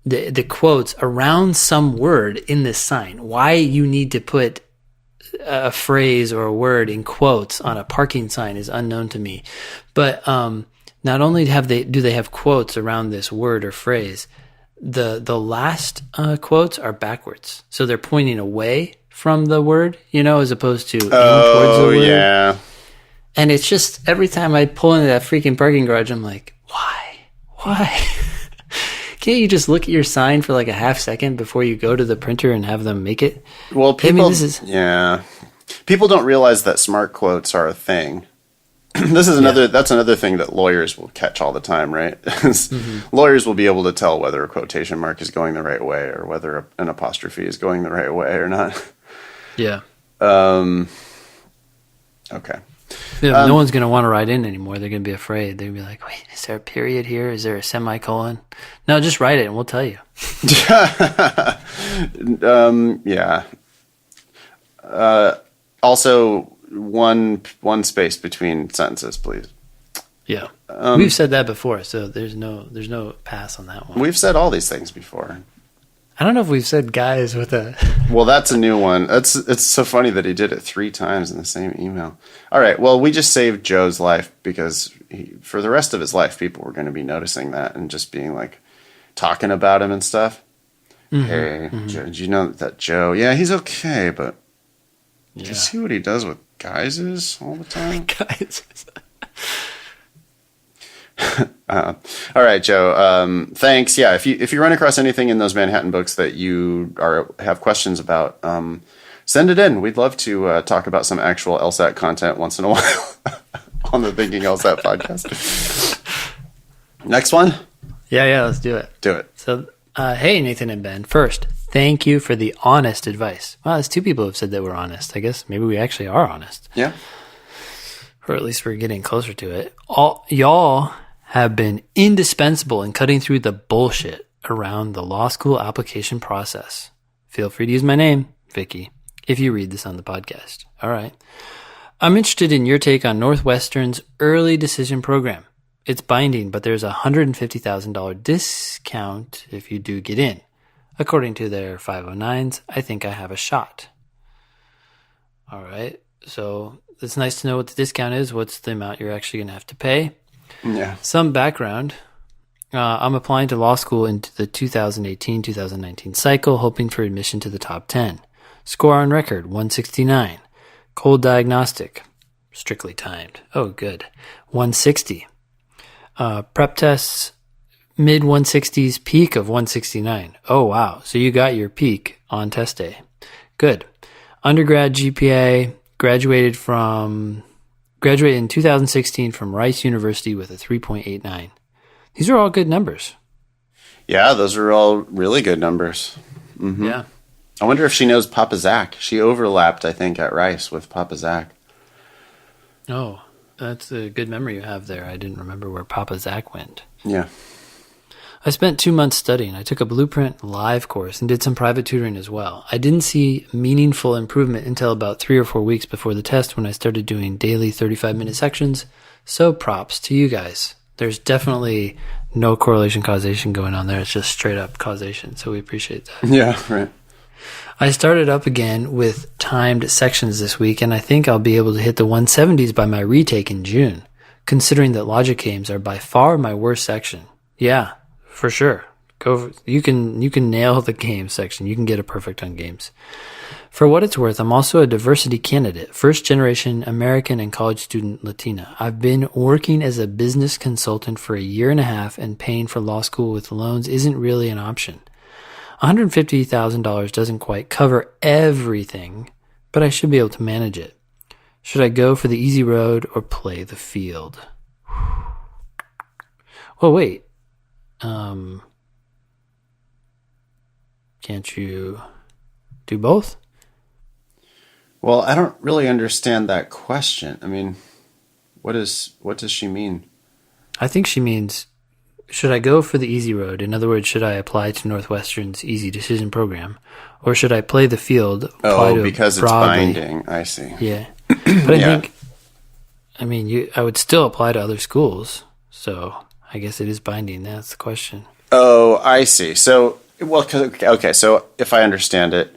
B: The quotes around some word in this sign. Why you need to put a phrase or a word in quotes on a parking sign is unknown to me. But not only do they have quotes around this word or phrase, the last quotes are backwards. So they're pointing away from the word, as opposed to in towards the word. Yeah. And it's just every time I pull into that freaking parking garage, I'm like, why? Can't you just look at your sign for a half second before you go to the printer and have them make it?
A: Well, people don't realize that smart quotes are a thing. That's another thing that lawyers will catch all the time, right? Lawyers will be able to tell whether a quotation mark is going the right way or whether an apostrophe is going the right way or not.
B: Yeah.
A: Okay.
B: Yeah, no one's going to want to write in anymore. They're going to be afraid. They're going to be like, wait, is there a period here? Is there a semicolon? No, just write it and we'll tell you.
A: Yeah. Also, one space between sentences, please.
B: Yeah. We've said that before, so there's no pass on that one.
A: We've said all these things before.
B: I don't know if we've said guys with a...
A: Well, that's a new one. It's so funny that he did it 3 times in the same email. All right. Well, we just saved Joe's life because for the rest of his life, people were going to be noticing that and just being talking about him and stuff. Mm-hmm. Hey, Joe, did you know that Joe? Yeah, he's okay, but do you see what he does with guys all the time?
B: Guys.
A: All right, Joe. Thanks. Yeah, if you run across anything in those Manhattan books that you have questions about, send it in. We'd love to talk about some actual LSAT content once in a while on the Thinking LSAT podcast. Next one.
B: Yeah. Let's do it.
A: Do it.
B: So, hey, Nathan and Ben. First, thank you for the honest advice. Wow, there's 2 people who have said that we're honest. I guess maybe we actually are honest.
A: Yeah.
B: Or at least we're getting closer to it. Y'all have been indispensable in cutting through the bullshit around the law school application process. Feel free to use my name, Vicky, if you read this on the podcast. All right. I'm interested in your take on Northwestern's early decision program. It's binding, but there's a $150,000 discount if you do get in. According to their 509s, I think I have a shot. All right. So it's nice to know what the discount is. What's the amount you're actually going to have to pay?
A: Yeah.
B: Some background. I'm applying to law school into the 2018-2019 cycle, hoping for admission to the top 10. Score on record, 169. Cold diagnostic, strictly timed. Oh, good. 160. Prep tests, mid-160s, peak of 169. Oh, wow. So you got your peak on test day. Good. Undergrad GPA, graduated in 2016 from Rice University with a 3.89. These are all good numbers.
A: Yeah, those are all really good numbers. Mm-hmm.
B: Yeah.
A: I wonder if she knows Papa Zach. She overlapped, I think, at Rice with Papa Zach.
B: Oh, that's a good memory you have there. I didn't remember where Papa Zach went.
A: Yeah.
B: I spent 2 months studying. I took a Blueprint live course and did some private tutoring as well. I didn't see meaningful improvement until about 3 or 4 weeks before the test when I started doing daily 35-minute sections. So props to you guys. There's definitely no correlation causation going on there. It's just straight up causation. So we appreciate that.
A: Yeah, right.
B: I started up again with timed sections this week, and I think I'll be able to hit the 170s by my retake in June, considering that logic games are by far my worst section. Yeah. For sure. You can nail the game section. You can get a perfect on games. For what it's worth, I'm also a diversity candidate, first generation American and college student Latina. I've been working as a business consultant for 1.5 years, and paying for law school with loans isn't really an option. $150,000 doesn't quite cover everything, but I should be able to manage it. Should I go for the easy road or play the field? Well, wait. Can't you do both?
A: Well, I don't really understand that question. I mean, what does she mean?
B: I think she means, should I go for the easy road? In other words, should I apply to Northwestern's easy decision program? Or should I play the field?
A: Because it's binding. I see.
B: Yeah. But I think, I would still apply to other schools. So I guess it is binding. That's the question.
A: Oh, I see. So, so if I understand it,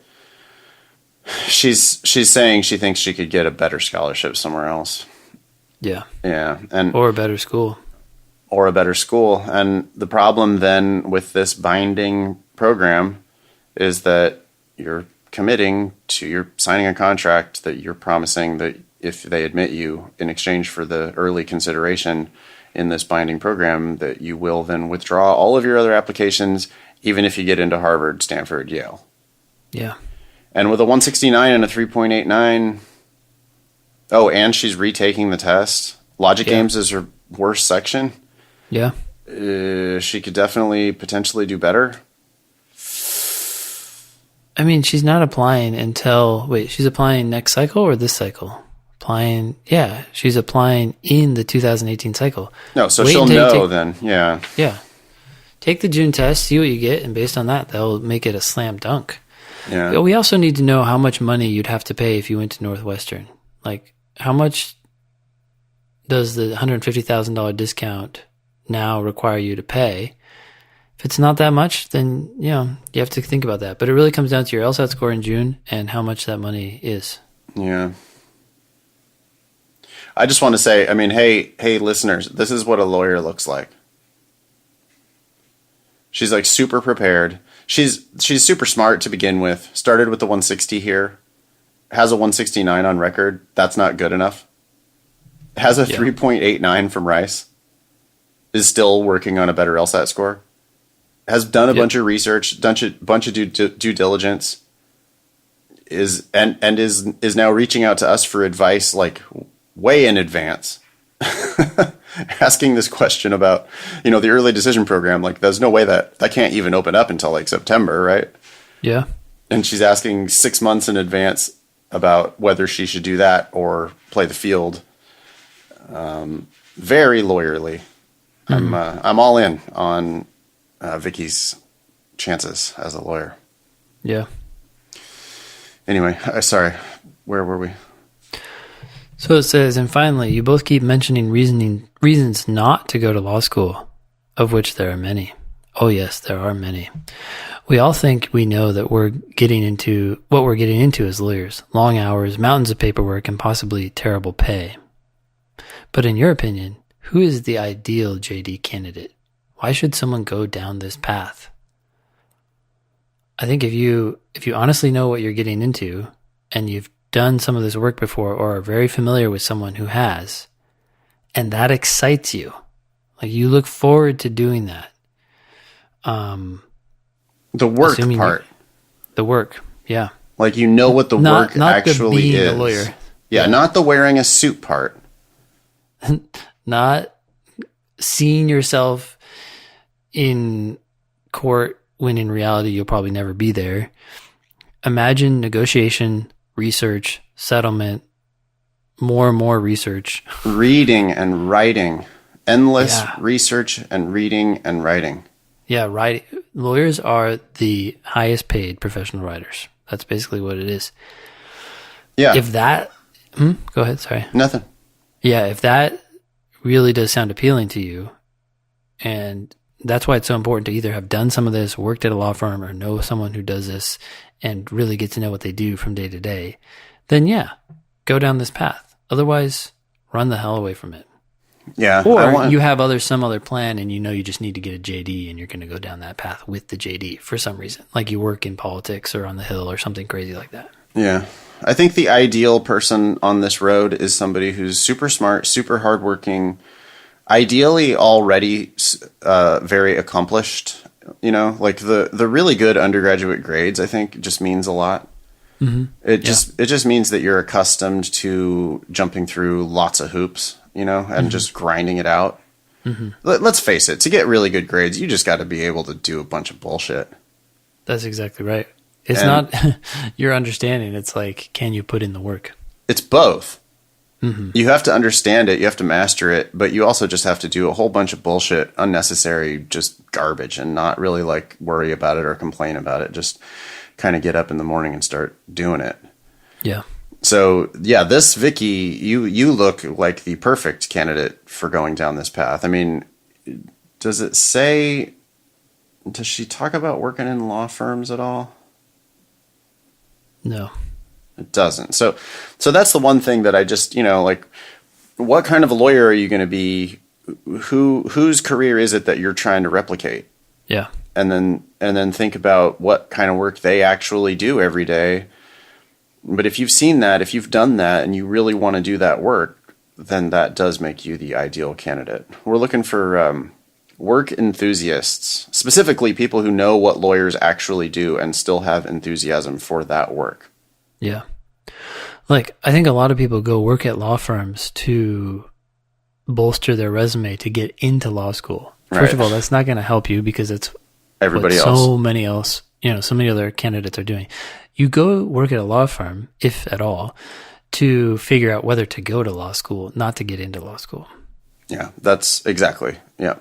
A: she's saying she thinks she could get a better scholarship somewhere else.
B: Yeah.
A: Yeah.
B: Or a better school.
A: And the problem then with this binding program is that you're signing a contract that you're promising that if they admit you in exchange for the early consideration in this binding program, that you will then withdraw all of your other applications, even if you get into Harvard, Stanford, Yale.
B: Yeah.
A: And with a 169 and a 3.89, and she's retaking the test. Logic games is her worst section.
B: Yeah.
A: She could definitely potentially do better.
B: I mean, she's not applying she's applying next cycle or this cycle? She's applying in the 2018 cycle.
A: No, so she'll know then, yeah.
B: Yeah. Take the June test, see what you get, and based on that, they'll make it a slam dunk.
A: Yeah.
B: But we also need to know how much money you'd have to pay if you went to Northwestern. Like, how much does the $150,000 discount now require you to pay? If it's not that much, then, you have to think about that. But it really comes down to your LSAT score in June and how much that money is.
A: Yeah. I just want to say, hey, listeners, this is what a lawyer looks like. She's like super prepared. She's super smart to begin with. Started with the 160 here. Has a 169 on record. That's not good enough. Has a 3.89 from Rice. Is still working on a better LSAT score. Has done a bunch of research, bunch of due diligence. Is now reaching out to us for advice like way in advance. Asking this question about, the early decision program. Like, there's no way that can't even open up until like September, right?
B: Yeah.
A: And she's asking 6 months in advance about whether she should do that or play the field. Very lawyerly. Mm-hmm. I'm all in on Vicky's chances as a lawyer.
B: Yeah.
A: Anyway, sorry. Where were we?
B: So it says, and finally, you both keep mentioning reasons not to go to law school, of which there are many. Oh yes, there are many. We all think we know that what we're getting into as lawyers: long hours, mountains of paperwork, and possibly terrible pay. But in your opinion, who is the ideal JD candidate? Why should someone go down this path? I think if you honestly know what you're getting into, and you've done some of this work before or are very familiar with someone who has, and that excites you, like you look forward to doing that.
A: The work part.
B: The work, yeah.
A: Like what the work actually is. A lawyer. Yeah, not the wearing a suit part.
B: Not seeing yourself in court when in reality you'll probably never be there. Imagine negotiation, research, settlement, more and more research. Reading
A: and writing. Endless research and reading and writing.
B: Yeah, writing. Lawyers are the highest paid professional writers. That's basically what it is.
A: Yeah.
B: If that... Go ahead, sorry.
A: Nothing.
B: Yeah, if that really does sound appealing to you, and that's why it's so important to either have done some of this, worked at a law firm, or know someone who does this and really get to know what they do from day to day, then go down this path. Otherwise, run the hell away from it.
A: Yeah.
B: Or you have some other plan and you just need to get a JD and you're going to go down that path with the JD for some reason. Like you work in politics or on the Hill or something crazy like that.
A: Yeah. I think the ideal person on this road is somebody who's super smart, super hardworking, ideally already very accomplished. Like the really good undergraduate grades, I think, just means a lot. It just means that you're accustomed to jumping through lots of hoops, and just grinding it out. Let's face it, to get really good grades, you just got to be able to do a bunch of bullshit.
B: That's exactly right. It's not your understanding. It's like, can you put in the work?
A: It's both. You have to understand it. You have to master it. But you also just have to do a whole bunch of bullshit, unnecessary, just garbage, and not really like worry about it or complain about it. Just kind of get up in the morning and start doing it. Yeah. So, yeah, this Vicky, you look like the perfect candidate for going down this path. I mean, does she talk about working in law firms at all? No. It doesn't. So that's the one thing that I just, like, what kind of a lawyer are you going to be? Whose career is it that you're trying to replicate? Yeah. And then think about what kind of work they actually do every day. But if you've seen that, if you've done that, and you really want to do that work, then that does make you the ideal candidate. We're looking for work enthusiasts, specifically people who know what lawyers actually do and still have enthusiasm for that work. Yeah. Like, I think a lot of people go work at law firms to bolster their resume to get into law school. First of all, that's not going to help you because it's everybody else. So many other candidates are doing. You go work at a law firm, if at all, to figure out whether to go to law school, not to get into law school. Yeah, that's exactly. Yeah.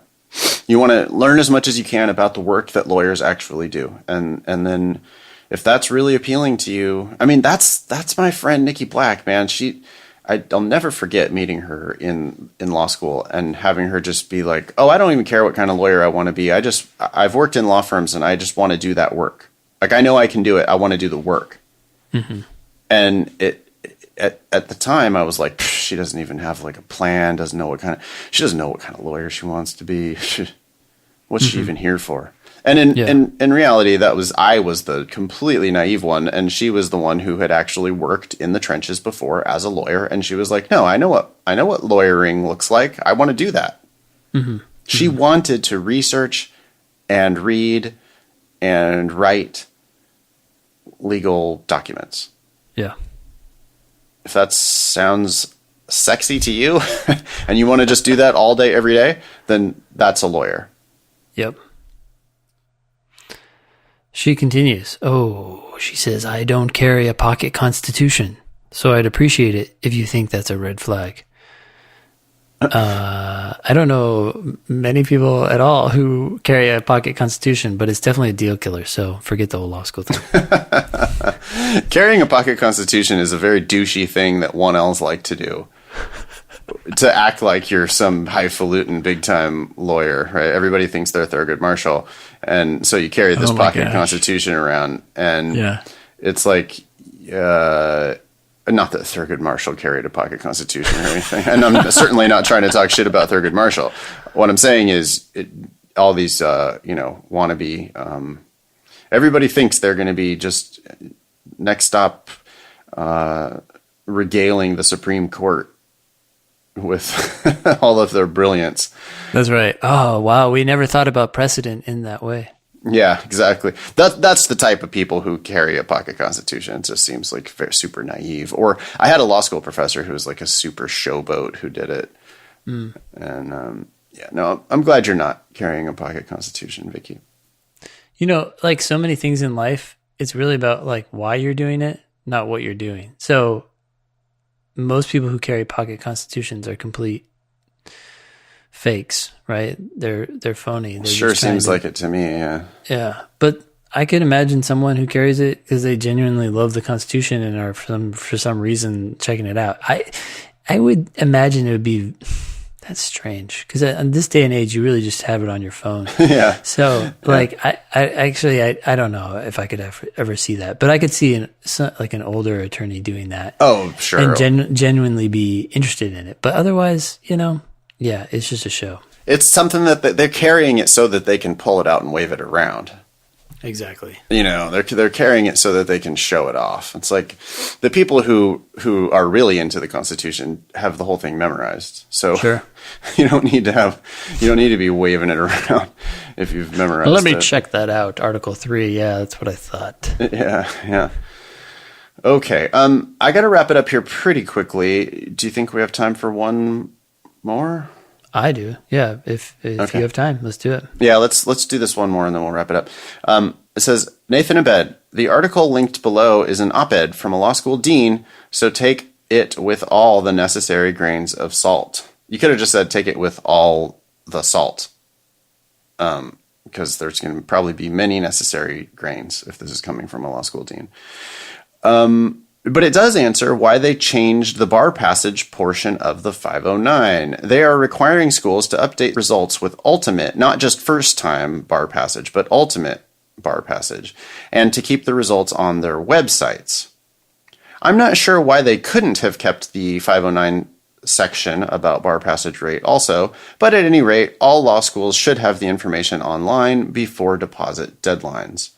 A: You want to learn as much as you can about the work that lawyers actually do. And then if that's really appealing to you, I mean, that's my friend Nikki Black, man. I'll never forget meeting her in law school and having her just be like, "Oh, I don't even care what kind of lawyer I want to be. I've worked in law firms and I just want to do that work. Like, I know I can do it. I want to do the work." And at the time I was like, she doesn't even have like a plan, she doesn't know what kind of lawyer she wants to be. What's she even here for? And in reality, I was the completely naive one, and she was the one who had actually worked in the trenches before as a lawyer. And she was like, "No, I know what lawyering looks like. I want to do that." She wanted to research and read and write legal documents. Yeah. If that sounds sexy to you, and you want to just do that all day, every day, then that's a lawyer. Yep. She continues. She says, "I don't carry a pocket constitution, so I'd appreciate it if you think that's a red flag." I don't know many people at all who carry a pocket constitution, but it's definitely a deal killer, so forget the whole law school thing. Carrying a pocket constitution is a very douchey thing that 1Ls like to do. To act like you're some highfalutin big-time lawyer, right? Everybody thinks they're Thurgood Marshall, and so you carry this pocket constitution around, and it's like, not that Thurgood Marshall carried a pocket constitution or anything, and I'm certainly not trying to talk shit about Thurgood Marshall. What I'm saying is, all these, wannabe, everybody thinks they're going to be just next stop, regaling the Supreme Court with all of their brilliance. That's right. Oh, wow. We never thought about precedent in that way. Yeah, exactly. That's the type of people who carry a pocket constitution. It just seems like very super naive. Or I had a law school professor who was like a super showboat who did it. And I'm glad you're not carrying a pocket constitution, Vicky. Like so many things in life, it's really about like why you're doing it, not what you're doing. So most people who carry pocket constitutions are complete fakes, right? They're phony. Sure seems like it to me, yeah. Yeah, but I could imagine someone who carries it because they genuinely love the Constitution and are for some reason checking it out. I would imagine it would be that's strange because in this day and age, you really just have it on your phone. Yeah. So like, I actually don't know if I could ever see that, but I could see an older attorney doing that. Oh, sure. And genuinely be interested in it. But otherwise, yeah, it's just a show. It's something that they're carrying it so that they can pull it out and wave it around. Exactly. They're carrying it so that they can show it off. It's like the people who are really into the Constitution have the whole thing memorized. So sure. You don't need to be waving it around if you've memorized it. Let me check that out. Article 3. Yeah, that's what I thought. Yeah. Okay. I got to wrap it up here pretty quickly. Do you think we have time for one more?
B: I do. Yeah. If
A: Okay.
B: you have time, let's do it.
A: Yeah, let's do this one more and then we'll wrap it up. It says, Nathan Abed, the article linked below is an op-ed from a law school dean, so take it with all the necessary grains of salt. You could have just said take it with all the salt, because there's going to probably be many necessary grains if this is coming from a law school dean. But it does answer why they changed the bar passage portion of the 509. They are requiring schools to update results with ultimate, not just first time bar passage, but ultimate bar passage, and to keep the results on their websites. I'm not sure why they couldn't have kept the 509 section about bar passage rate also, but at any rate, all law schools should have the information online before deposit deadlines.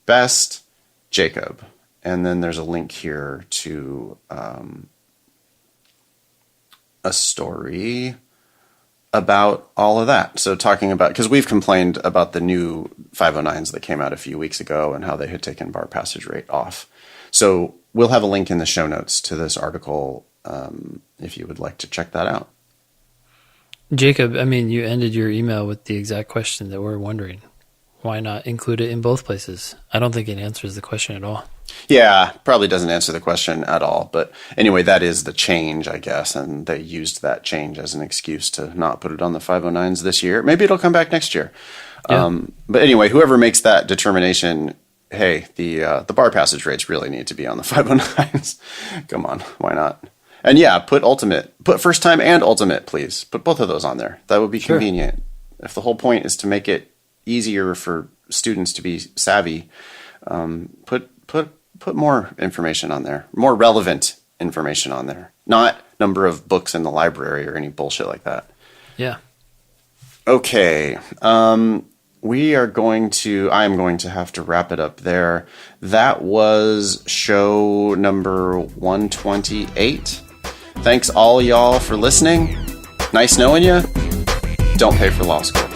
A: Best, Jacob. And then there's a link here to a story about all of that. So talking about, because we've complained about the new 509s that came out a few weeks ago and how they had taken bar passage rate off. So we'll have a link in the show notes to this article if you would like to check that out.
B: Jacob, I mean, you ended your email with the exact question that we're wondering. Why not include it in both places? I don't think it answers the question at all.
A: Yeah, probably doesn't answer the question at all. But anyway, that is the change, I guess. And they used that change as an excuse to not put it on the 509s this year. Maybe it'll come back next year.
B: Yeah.
A: But anyway, whoever makes that determination, hey, the bar passage rates really need to be on the 509s. Come on, why not? And yeah, put first time and ultimate, please. Put both of those on there. That would be
B: Sure.
A: convenient. If the whole point is to make it easier for students to be savvy, put more information on there, more relevant information on there, not number of books in the library or any bullshit like that.
B: Yeah.
A: Okay. I am going to have to wrap it up there. That was show number 128. Thanks all y'all for listening. Nice knowing you. Don't pay for law school.